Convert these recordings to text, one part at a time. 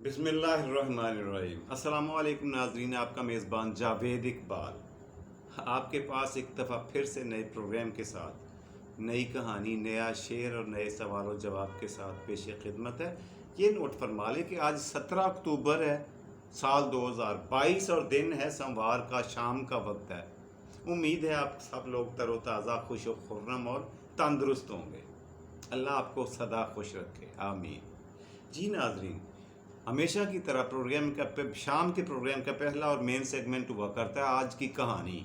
بسم اللہ الرحمن الرحیم۔ السلام علیکم ناظرین، آپ کا میزبان جاوید اقبال آپ کے پاس ایک دفعہ پھر سے نئے پروگرام کے ساتھ نئی کہانی، نیا شعر اور نئے سوال و جواب کے ساتھ پیش خدمت ہے۔ یہ نوٹ فرما لیں کہ آج 17 اکتوبر ہے، سال 2022 اور دن ہے سوموار کا، شام کا وقت ہے۔ امید ہے آپ سب لوگ تر و تازہ، خوش و خرم اور تندرست ہوں گے۔ اللہ آپ کو سدا خوش رکھے، آمین۔ جی ناظرین، ہمیشہ کی طرح پروگرام کا شام کے پروگرام کا پہلا اور مین سیگمنٹ ہوا کرتا ہے آج کی کہانی۔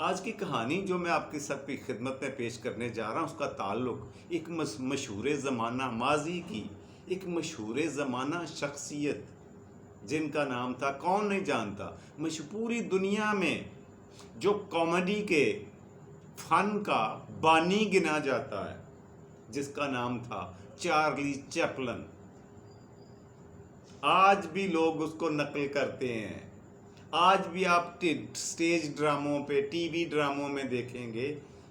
آج کی کہانی جو میں آپ کی سب کی خدمت میں پیش کرنے جا رہا ہوں، اس کا تعلق ایک مشہور زمانہ ماضی کی ایک مشہور زمانہ شخصیت جن کا نام تھا، کون نہیں جانتا، پوری دنیا میں جو کامیڈی کے فن کا بانی گنا جاتا ہے، جس کا نام تھا چارلی چیپلن۔ آج بھی لوگ اس کو نقل کرتے ہیں۔ آج بھی آپ سٹیج ڈراموں پہ، ٹی وی ڈراموں میں دیکھیں گے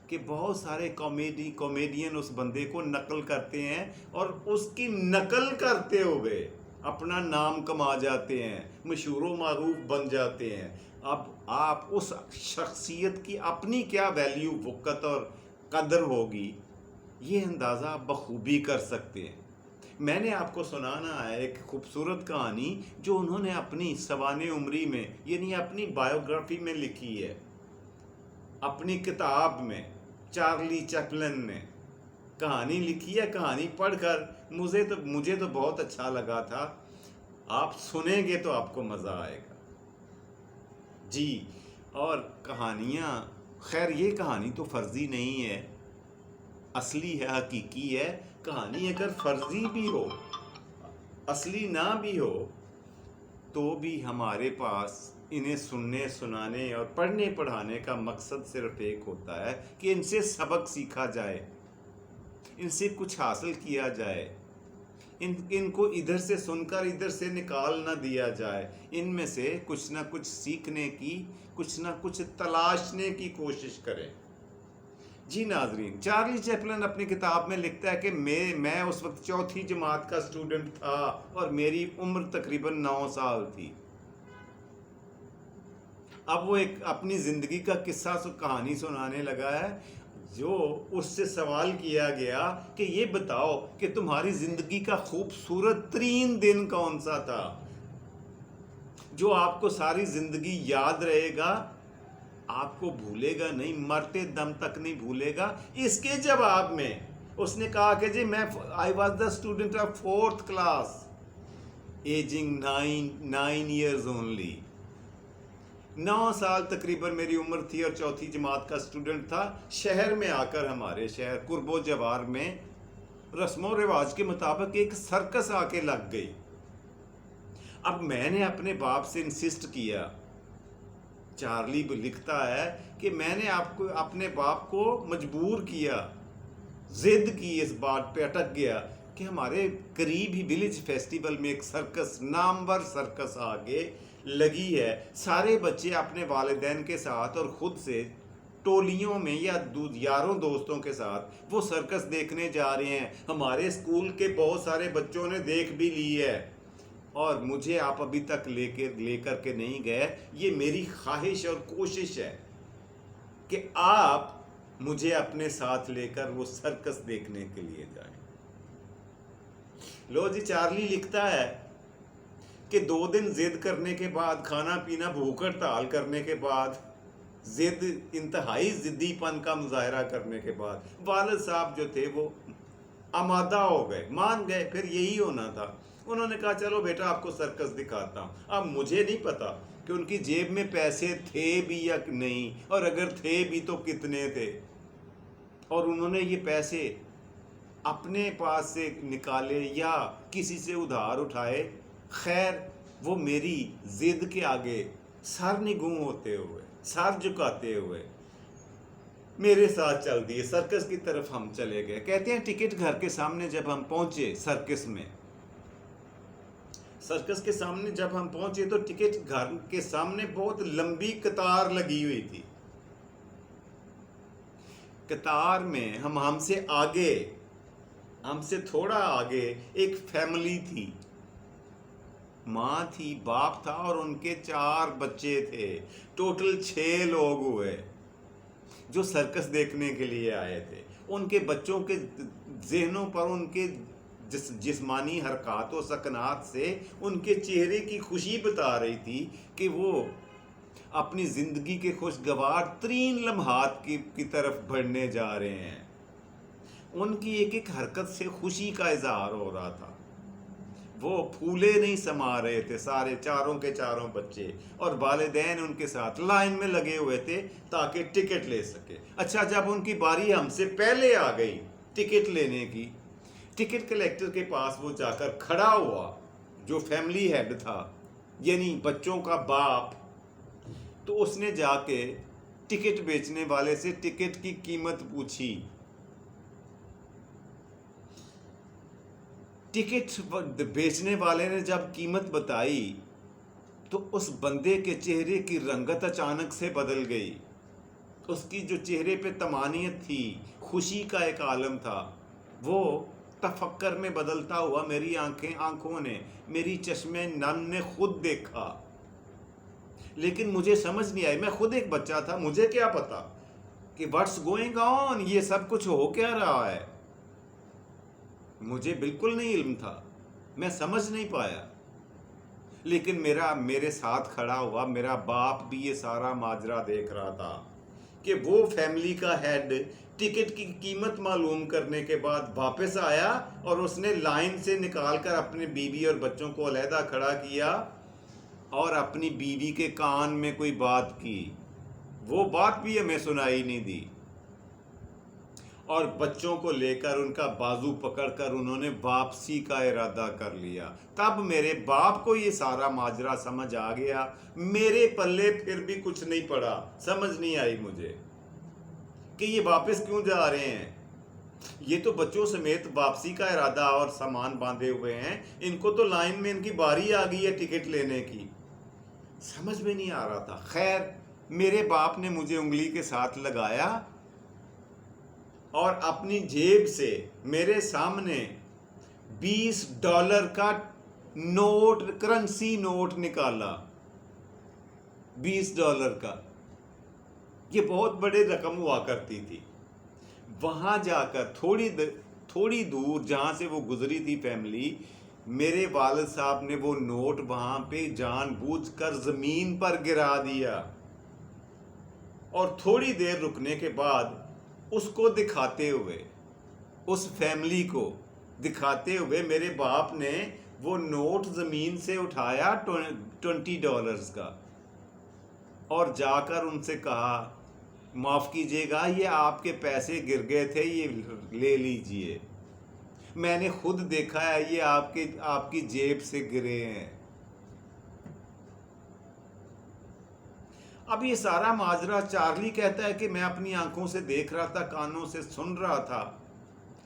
کہ بہت سارے کامیڈین اس بندے کو نقل کرتے ہیں اور اس کی نقل کرتے ہوئے اپنا نام کما جاتے ہیں، مشہور و معروف بن جاتے ہیں۔ اب آپ اس شخصیت کی اپنی کیا ویلیو، وقت اور قدر ہوگی، یہ اندازہ بخوبی کر سکتے ہیں۔ میں نے آپ کو سنانا ہے ایک خوبصورت کہانی جو انہوں نے اپنی سوانح عمری میں، یعنی اپنی بائیوگرافی میں لکھی ہے، اپنی کتاب میں۔ چارلی چیپلن نے کہانی لکھی ہے۔ کہانی پڑھ کر مجھے تو بہت اچھا لگا تھا۔ آپ سنیں گے تو آپ کو مزہ آئے گا جی۔ اور کہانیاں، خیر یہ کہانی تو فرضی نہیں ہے، اصلی ہے، حقیقی ہے۔ کہانی اگر فرضی بھی ہو، اصلی نہ بھی ہو، تو بھی ہمارے پاس انہیں سننے، سنانے اور پڑھنے پڑھانے کا مقصد صرف ایک ہوتا ہے کہ ان سے سبق سیکھا جائے، ان سے کچھ حاصل کیا جائے، ان کو ادھر سے سن کر ادھر سے نکال نہ دیا جائے، ان میں سے کچھ نہ کچھ سیکھنے کی، کچھ نہ کچھ تلاشنے کی کوشش کریں۔ جی ناظرین، چارلی چیپلن اپنی کتاب میں لکھتا ہے کہ میں اس وقت چوتھی جماعت کا اسٹوڈنٹ تھا اور میری عمر تقریباً 9 سال تھی۔ اب وہ ایک اپنی زندگی کا قصہ کہانی سنانے لگا ہے، جو اس سے سوال کیا گیا کہ یہ بتاؤ کہ تمہاری زندگی کا خوبصورت ترین دن کون سا تھا جو آپ کو ساری زندگی یاد رہے گا، آپ کو بھولے گا نہیں، مرتے دم تک نہیں بھولے گا۔ اس کے جواب میں اس نے کہا کہ جی I was the student of 4th class, aging 9 years only۔ 9 سال تقریباً میری عمر تھی اور چوتھی جماعت کا اسٹوڈنٹ تھا۔ شہر میں آ کر، ہمارے شہر قرب و جوار میں رسم و رواج کے مطابق ایک سرکس آ کے لگ گئی۔ اب میں نے اپنے باپ سے انسسٹ کیا، چارلی لکھتا ہے کہ میں نے اپنے باپ کو مجبور کیا، ضد کی، اس بات پہ اٹک گیا کہ ہمارے قریب ہی ولیج فیسٹیول میں ایک سرکس، نامور سرکس آگے لگی ہے۔ سارے بچے اپنے والدین کے ساتھ اور خود سے ٹولیوں میں یا یاروں دوستوں کے ساتھ وہ سرکس دیکھنے جا رہے ہیں۔ ہمارے اسکول کے بہت سارے بچوں نے دیکھ بھی لی ہے اور مجھے آپ ابھی تک لے کر کے نہیں گئے۔ یہ میری خواہش اور کوشش ہے کہ آپ مجھے اپنے ساتھ لے کر وہ سرکس دیکھنے کے لیے جائیں۔ لو جی، چارلی لکھتا ہے کہ 2 دن ضد کرنے کے بعد، کھانا پینا بھوک ہڑتال کرنے کے بعد، انتہائی ضدی پن کا مظاہرہ کرنے کے بعد، والد صاحب جو تھے وہ آمادہ ہو گئے، مان گئے، پھر یہی ہونا تھا۔ انہوں نے کہا چلو بیٹا آپ کو سرکس دکھاتا ہوں۔ اب مجھے نہیں پتا کہ ان کی جیب میں پیسے تھے بھی یا نہیں، اور اگر تھے بھی تو کتنے تھے، اور انہوں نے یہ پیسے اپنے پاس سے نکالے یا کسی سے ادھار اٹھائے۔ خیر، وہ میری ضد کے آگے سر نگوں ہوتے ہوئے، سر جھکاتے ہوئے میرے ساتھ چل دیے۔ سرکس کی طرف ہم چلے گئے۔ کہتے ہیں ٹکٹ گھر کے سامنے جب ہم پہنچے، سرکس کے سامنے جب ہم پہنچے تو ٹکٹ گھر کے سامنے بہت لمبی قطار لگی ہوئی تھی۔ قطار میں ہم سے آگے، ہم سے تھوڑا آگے ایک فیملی تھی۔ ماں تھی، باپ تھا اور ان کے 4 بچے تھے. ٹوٹل 6 لوگ ہوئے جو سرکس دیکھنے کے لیے آئے تھے. ان کے بچوں کے ذہنوں پر ان کے جسمانی حرکات و سکنات سے ان کے چہرے کی خوشی بتا رہی تھی کہ وہ اپنی زندگی کے خوشگوار ترین لمحات کی طرف بڑھنے جا رہے ہیں. ان کی ایک ایک حرکت سے خوشی کا اظہار ہو رہا تھا. وہ پھولے نہیں سما رہے تھے سارے 4 کے 4 بچے، اور والدین ان کے ساتھ لائن میں لگے ہوئے تھے تاکہ ٹکٹ لے سکے. اچھا، جب ان کی باری ہم سے پہلے آ گئی ٹکٹ لینے کی، ٹکٹ کلیکٹر کے پاس وہ جا کر کھڑا ہوا جو فیملی ہیڈ تھا، یعنی بچوں کا باپ. تو اس نے جا کے ٹکٹ بیچنے والے سے ٹکٹ کی قیمت پوچھی. ٹکٹ بیچنے والے نے جب قیمت بتائی تو اس بندے کے چہرے کی رنگت اچانک سے بدل گئی. اس کی جو چہرے پہ طمانینت تھی، خوشی کا ایک عالم تھا، وہ تفکر میں بدلتا ہوا میری آنکھوں نے، میری چشمے نم نے خود دیکھا. لیکن مجھے سمجھ نہیں آئی، میں خود ایک بچہ تھا، مجھے کیا پتا کہ واٹس گوئنگ آن، یہ سب کچھ ہو کیا رہا ہے. مجھے بالکل نہیں علم تھا، میں سمجھ نہیں پایا. لیکن میرے ساتھ کھڑا ہوا میرا باپ بھی یہ سارا ماجرا دیکھ رہا تھا کہ وہ فیملی کا ہیڈ ٹکٹ کی قیمت معلوم کرنے کے بعد واپس آیا اور اس نے لائن سے نکال کر اپنے بیوی اور بچوں کو علیحدہ کھڑا کیا اور اپنی بیوی کے کان میں کوئی بات کی. وہ بات بھی ہمیں سنائی نہیں دی، اور بچوں کو لے کر ان کا بازو پکڑ کر انہوں نے واپسی کا ارادہ کر لیا. تب میرے باپ کو یہ سارا ماجرا سمجھ آ گیا. میرے پلے پھر بھی کچھ نہیں پڑا، سمجھ نہیں آئی مجھے کہ یہ واپس کیوں جا رہے ہیں. یہ تو بچوں سمیت واپسی کا ارادہ اور سامان باندھے ہوئے ہیں، ان کو تو لائن میں ان کی باری آ گئی ہے ٹکٹ لینے کی. سمجھ میں نہیں آ رہا تھا. خیر، میرے باپ نے مجھے انگلی کے ساتھ لگایا اور اپنی جیب سے میرے سامنے $20 کا نوٹ، کرنسی نوٹ نکالا. $20 کا. یہ بہت بڑے رقم ہوا کرتی تھی. وہاں جا کر تھوڑی دور جہاں سے وہ گزری تھی فیملی، میرے والد صاحب نے وہ نوٹ وہاں پہ جان بوجھ کر زمین پر گرا دیا، اور تھوڑی دیر رکنے کے بعد اس کو دکھاتے ہوئے، اس فیملی کو دکھاتے ہوئے میرے باپ نے وہ نوٹ زمین سے اٹھایا $20 کا، اور جا کر ان سے کہا معاف کیجیے گا، یہ آپ کے پیسے گر گئے تھے، یہ لے لیجئے. میں نے خود دیکھا ہے یہ آپ کی جیب سے گرے ہیں. اب یہ سارا ماجرا چارلی کہتا ہے کہ میں اپنی آنکھوں سے دیکھ رہا تھا، کانوں سے سن رہا تھا،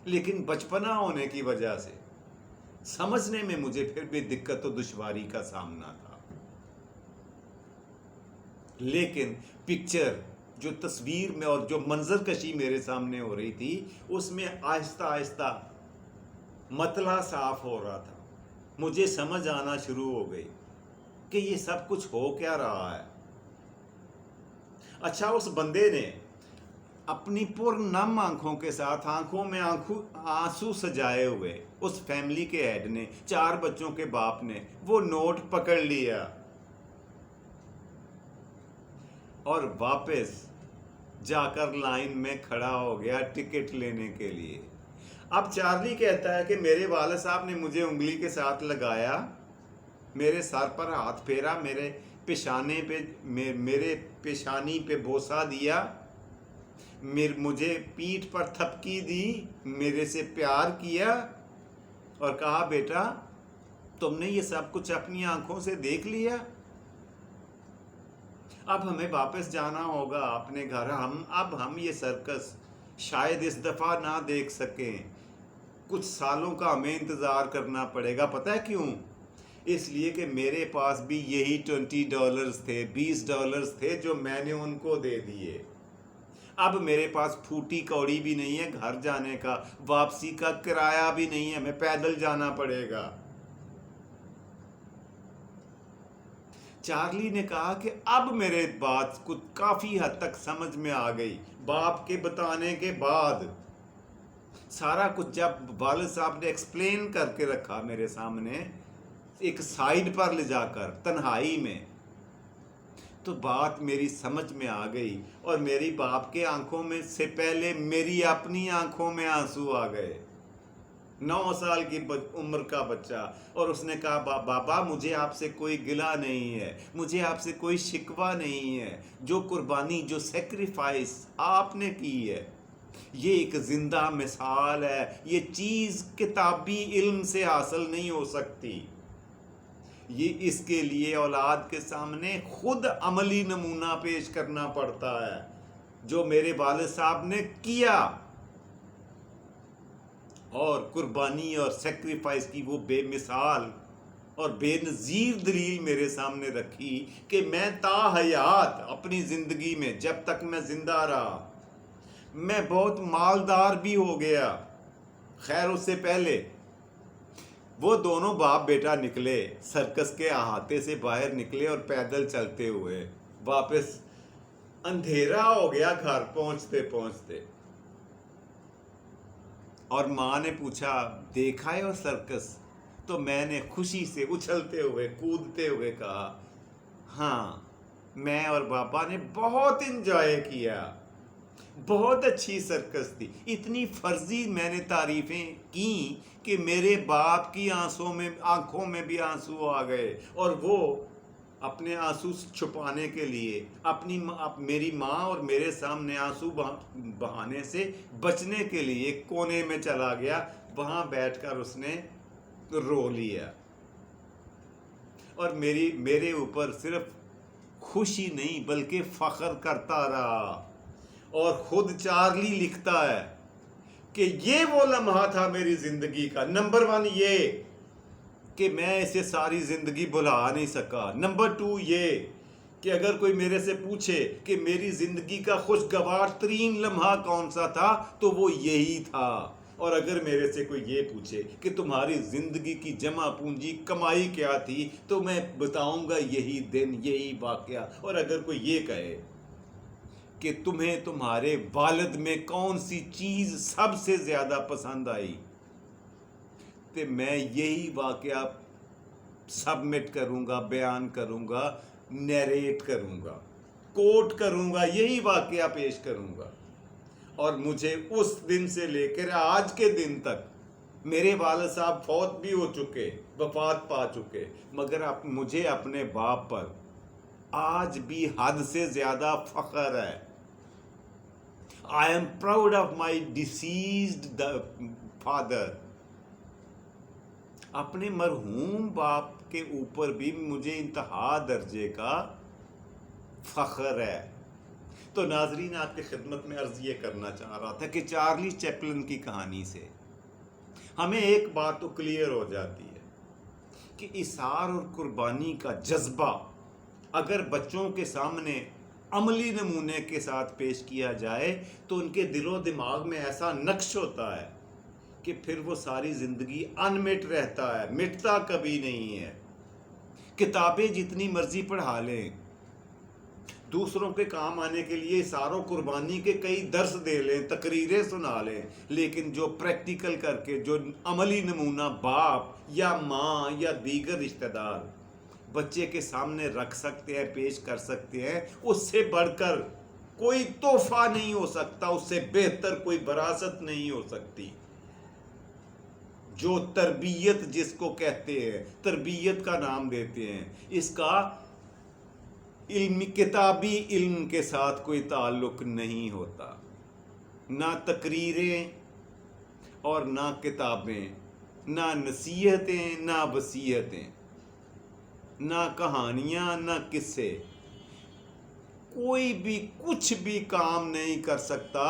لیکن بچپنا ہونے کی وجہ سے سمجھنے میں مجھے پھر بھی دقت و دشواری کا سامنا تھا. لیکن پکچر جو تصویر میں اور جو منظر کشی میرے سامنے ہو رہی تھی، اس میں آہستہ آہستہ مطلع صاف ہو رہا تھا. مجھے سمجھ آنا شروع ہو گئی کہ یہ سب کچھ ہو کیا رہا ہے. اچھا، اس بندے نے اپنی پرنم آنکھوں کے ساتھ، آنکھوں میں آنسو سجائے ہوئے، اس فیملی کے ہیڈ نے، 4 بچوں کے باپ نے وہ نوٹ پکڑ لیا اور واپس جا کر لائن میں کھڑا ہو گیا ٹکٹ لینے کے لیے. اب چارلی کہتا ہے کہ میرے والد صاحب نے مجھے انگلی کے ساتھ لگایا، میرے سر پر ہاتھ پھیرا، میرے پیشانی پہ بوسہ دیا، مجھے پیٹھ پر تھپکی دی، میرے سے پیار کیا اور کہا بیٹا تم نے یہ سب کچھ اپنی آنکھوں سے دیکھ لیا، اب ہمیں واپس جانا ہوگا اپنے گھر. اب ہم یہ سرکس شاید اس دفعہ نہ دیکھ سکیں، کچھ سالوں کا ہمیں انتظار کرنا پڑے گا. پتہ ہے کیوں؟ اس لیے کہ میرے پاس بھی یہی $20 تھے، $20 تھے جو میں نے ان کو دے دیے. اب میرے پاس پھوٹی کوڑی بھی نہیں ہے گھر جانے کا، واپسی کا کرایہ بھی نہیں ہے، ہمیں پیدل جانا پڑے گا. چارلی نے کہا کہ اب میرے بات کچھ کافی حد تک سمجھ میں آ گئی، باپ کے بتانے کے بعد سارا کچھ جب والد صاحب نے ایکسپلین کر کے رکھا میرے سامنے ایک سائیڈ پر لے جا کر تنہائی میں، تو بات میری سمجھ میں آ گئی، اور میری باپ کے آنکھوں میں سے پہلے میری اپنی آنکھوں میں آنسو آ گئے۔ 9 سال کی عمر کا بچہ، اور اس نے کہا بابا مجھے آپ سے کوئی گلہ نہیں ہے، مجھے آپ سے کوئی شکوہ نہیں ہے، جو قربانی جو سیکریفائس آپ نے کی ہے یہ ایک زندہ مثال ہے، یہ چیز کتابی علم سے حاصل نہیں ہو سکتی، یہ اس کے لیے اولاد کے سامنے خود عملی نمونہ پیش کرنا پڑتا ہے، جو میرے والد صاحب نے کیا، اور قربانی اور سیکریفائس کی وہ بے مثال اور بے نظیر دلیل میرے سامنے رکھی کہ میں تا حیات اپنی زندگی میں جب تک میں زندہ رہا میں بہت مالدار بھی ہو گیا۔ خیر اس سے پہلے وہ دونوں باپ بیٹا نکلے، سرکس کے احاطے سے باہر نکلے اور پیدل چلتے ہوئے واپس، اندھیرا ہو گیا گھر پہنچتے پہنچتے، اور ماں نے پوچھا دیکھا ہے وہ سرکس؟ تو میں نے خوشی سے اچھلتے ہوئے کودتے ہوئے کہا ہاں، میں اور بابا نے بہت انجوائے کیا، بہت اچھی سرکس تھی۔ اتنی فرضی میں نے تعریفیں کی کہ میرے باپ کی آنکھوں میں بھی آنسو آ گئے، اور وہ اپنے آنسو چھپانے کے لیے میری ماں اور میرے سامنے آنسو بہانے سے بچنے کے لیے ایک کونے میں چلا گیا، وہاں بیٹھ کر اس نے رو لیا، اور میرے اوپر صرف خوشی نہیں بلکہ فخر کرتا رہا۔ اور خود چارلی لکھتا ہے کہ یہ وہ لمحہ تھا میری زندگی کا، نمبر 1 یہ کہ میں اسے ساری زندگی بھلا نہیں سکا، نمبر 2 یہ کہ اگر کوئی میرے سے پوچھے کہ میری زندگی کا خوشگوار ترین لمحہ کون سا تھا تو وہ یہی تھا، اور اگر میرے سے کوئی یہ پوچھے کہ تمہاری زندگی کی جمع پونجی کمائی کیا تھی تو میں بتاؤں گا یہی دن، یہی واقعہ، اور اگر کوئی یہ کہے کہ تمہیں تمہارے والد میں کون سی چیز سب سے زیادہ پسند آئی تو میں یہی واقعہ سبمٹ کروں گا، بیان کروں گا، نیریٹ کروں گا، کوٹ کروں گا، یہی واقعہ پیش کروں گا۔ اور مجھے اس دن سے لے کر آج کے دن تک میرے والد صاحب فوت بھی ہو چکے، وفات پا چکے، مگر مجھے اپنے باپ پر آج بھی حد سے زیادہ فخر ہے۔ I am proud of my deceased father۔ اپنے مرحوم باپ کے اوپر بھی مجھے انتہا درجے کا فخر ہے۔ تو ناظرین آپ کی خدمت میں عرض یہ کرنا چاہ رہا تھا کہ چارلی چیپلن کی کہانی سے ہمیں ایک بات تو کلیئر ہو جاتی ہے کہ اثار اور قربانی کا جذبہ اگر بچوں کے سامنے عملی نمونے کے ساتھ پیش کیا جائے تو ان کے دل و دماغ میں ایسا نقش ہوتا ہے کہ پھر وہ ساری زندگی انمٹ رہتا ہے، مٹتا کبھی نہیں ہے۔ کتابیں جتنی مرضی پڑھا لیں، دوسروں کے کام آنے کے لیے اثار و قربانی کے کئی درس دے لیں، تقریریں سنا لیں، لیکن جو پریکٹیکل کر کے جو عملی نمونہ باپ یا ماں یا دیگر رشتہ دار بچے کے سامنے رکھ سکتے ہیں، پیش کر سکتے ہیں، اس سے بڑھ کر کوئی تحفہ نہیں ہو سکتا، اس سے بہتر کوئی وراثت نہیں ہو سکتی۔ جو تربیت جس کو کہتے ہیں، تربیت کا نام دیتے ہیں، اس کا کتابی علم کے ساتھ کوئی تعلق نہیں ہوتا، نہ تقریریں اور نہ کتابیں، نہ نصیحتیں نہ وصیتیں، نہ کہانیاں نہ قصے، کوئی بھی کچھ بھی کام نہیں کر سکتا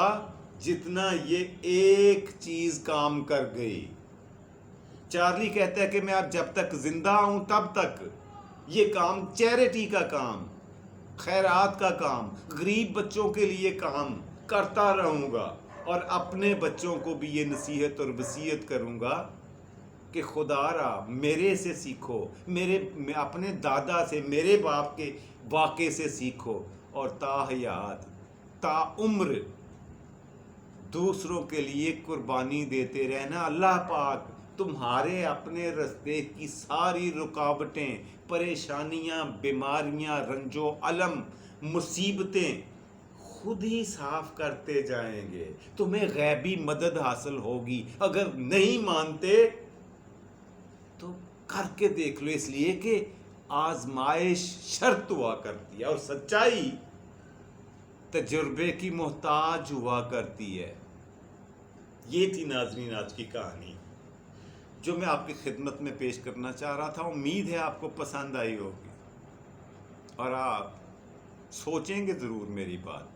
جتنا یہ ایک چیز کام کر گئی۔ چارلی کہتا ہے کہ میں اب جب تک زندہ ہوں تب تک یہ کام، چیریٹی کا کام، خیرات کا کام، غریب بچوں کے لیے کام کرتا رہوں گا، اور اپنے بچوں کو بھی یہ نصیحت اور وصیت کروں گا کہ خدا را میرے سے سیکھو، اپنے دادا سے، میرے باپ کے واقعے سے سیکھو، اور تا حیات تا عمر دوسروں کے لیے قربانی دیتے رہنا۔ اللہ پاک تمہارے اپنے رستے کی ساری رکاوٹیں، پریشانیاں، بیماریاں، رنج و الم، مصیبتیں خود ہی صاف کرتے جائیں گے۔ تمہیں غیبی مدد حاصل ہوگی۔ اگر نہیں مانتے تو کر کے دیکھ لو، اس لیے کہ آزمائش شرط ہوا کرتی ہے اور سچائی تجربے کی محتاج ہوا کرتی ہے۔ یہ تھی ناظرین آج کی کہانی جو میں آپ کی خدمت میں پیش کرنا چاہ رہا تھا۔ امید ہے آپ کو پسند آئی ہوگی اور آپ سوچیں گے ضرور میری بات۔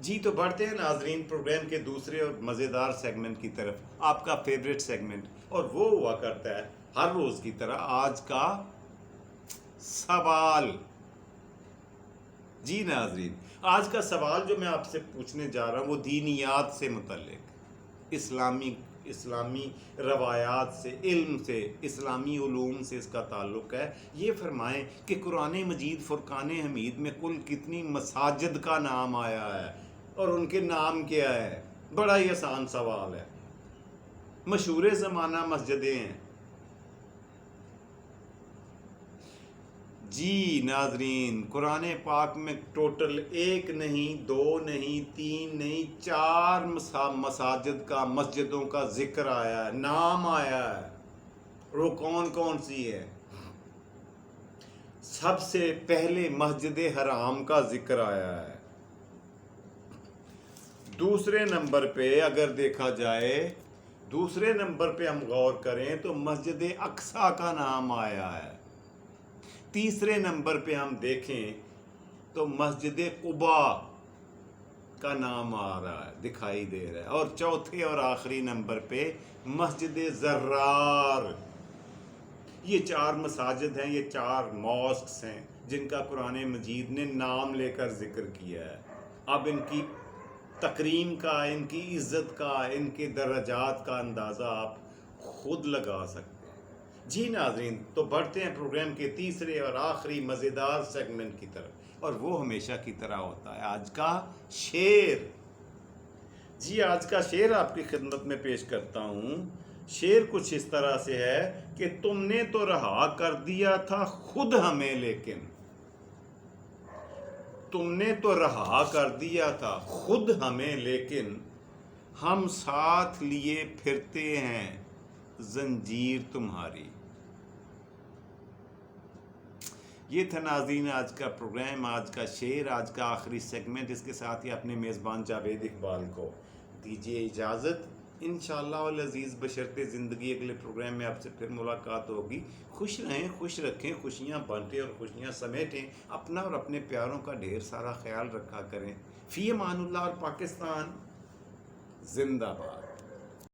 جی تو بڑھتے ہیں ناظرین پروگرام کے دوسرے اور مزیدار سیگمنٹ کی طرف، آپ کا فیوریٹ سیگمنٹ، اور وہ ہوا کرتا ہے ہر روز کی طرح آج کا سوال۔ جی ناظرین، آج کا سوال جو میں آپ سے پوچھنے جا رہا ہوں وہ دینیات سے متعلق، اسلامی روایات سے، علم سے، اسلامی علوم سے اس کا تعلق ہے۔ یہ فرمائیں کہ قرآن مجید فرقان حمید میں کل کتنی مساجد کا نام آیا ہے اور ان کے نام کیا ہے؟ بڑا ہی آسان سوال ہے۔ مشہور زمانہ مسجدیں ہیں۔ جی ناظرین، قرآن پاک میں ٹوٹل 1 نہیں، 2 نہیں، 3 نہیں، 4 مساجد کا، مسجدوں کا ذکر آیا ہے، نام آیا ہے۔ وہ کون کون سی ہے؟ سب سے پہلے مسجد حرام کا ذکر آیا ہے۔ دوسرے نمبر پہ اگر دیکھا جائے، دوسرے نمبر پہ ہم غور کریں تو مسجد اقصیٰ کا نام آیا ہے۔ تیسرے نمبر پہ ہم دیکھیں تو مسجد قباء کا نام آ رہا ہے، دکھائی دے رہا ہے، اور چوتھے اور آخری نمبر پہ مسجد زرار۔ یہ 4 مساجد ہیں، یہ 4 ماسکس ہیں جن کا قرآن مجید نے نام لے کر ذکر کیا ہے۔ اب ان کی تکریم کا، ان کی عزت کا، ان کے درجات کا اندازہ آپ خود لگا سکتے ہیں۔ جی ناظرین، تو بڑھتے ہیں پروگرام کے تیسرے اور آخری مزیدار سیگمنٹ کی طرف، اور وہ ہمیشہ کی طرح ہوتا ہے آج کا شعر۔ جی آج کا شعر آپ کی خدمت میں پیش کرتا ہوں۔ شعر کچھ اس طرح سے ہے کہ تم نے تو رہا کر دیا تھا خود ہمیں، لیکن تم نے تو رہا کر دیا تھا خود ہمیں، لیکن ہم ساتھ لیے پھرتے ہیں زنجیر تمہاری۔ یہ تھا ناظرین آج کا پروگرام، آج کا شعر، آج کا آخری سیگمنٹ۔ اس کے ساتھ ہی اپنے میزبان جاوید اقبال کو دیجیے اجازت۔ انشاءاللہ العزیز بشرط زندگی اگلے پروگرام میں آپ سے پھر ملاقات ہوگی۔ خوش رہیں، خوش رکھیں، خوشیاں بانٹیں اور خوشیاں سمیٹیں، اپنا اور اپنے پیاروں کا ڈھیر سارا خیال رکھا کریں۔ فی امان اللہ، اور پاکستان زندہ باد۔